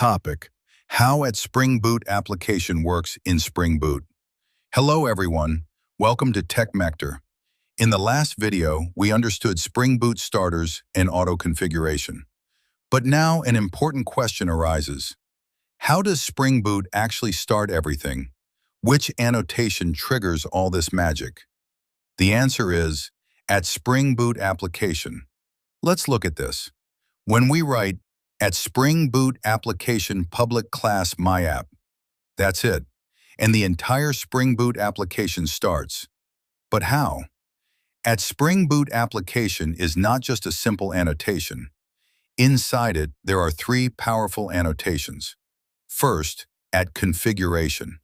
topic, how at Spring Boot application works in Spring Boot. Hello everyone, welcome to TechMector. In the last video, we understood Spring Boot starters and auto configuration. But now an important question arises. How does Spring Boot actually start everything? Which annotation triggers all this magic? The answer is, at Spring Boot application. Let's look at this. When we write, at Spring Boot application public class myapp, that's it, and the entire Spring Boot application starts. But how? At Spring Boot application is not just a simple annotation. Inside it, there are three powerful annotations. First, at configuration.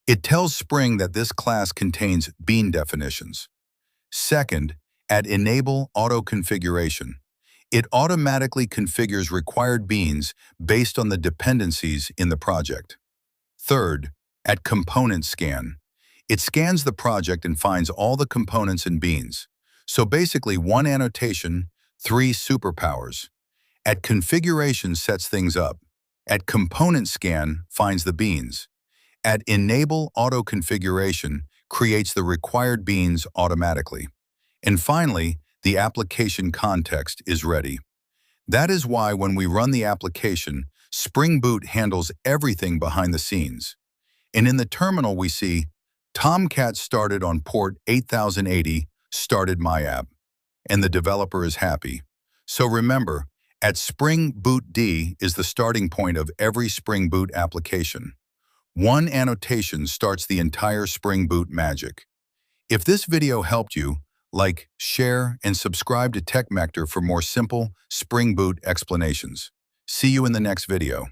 It tells Spring that this class contains bean definitions. Second, at enable auto configuration. It automatically configures required beans based on the dependencies in the project. Third, at component scan. It scans the project and finds all the components and beans. So basically one annotation, three superpowers. At configuration sets things up. At component scan finds the beans. At enable auto configuration creates the required beans automatically. And finally, the application context is ready. That is why when we run the application, Spring Boot handles everything behind the scenes. And in the terminal we see, Tomcat started on port 8080, started my app. And the developer is happy. So remember, at Spring Boot D is the starting point of every Spring Boot application. One annotation starts the entire Spring Boot magic. If this video helped you, like, share, and subscribe to TechMector for more simple Spring Boot explanations. See you in the next video.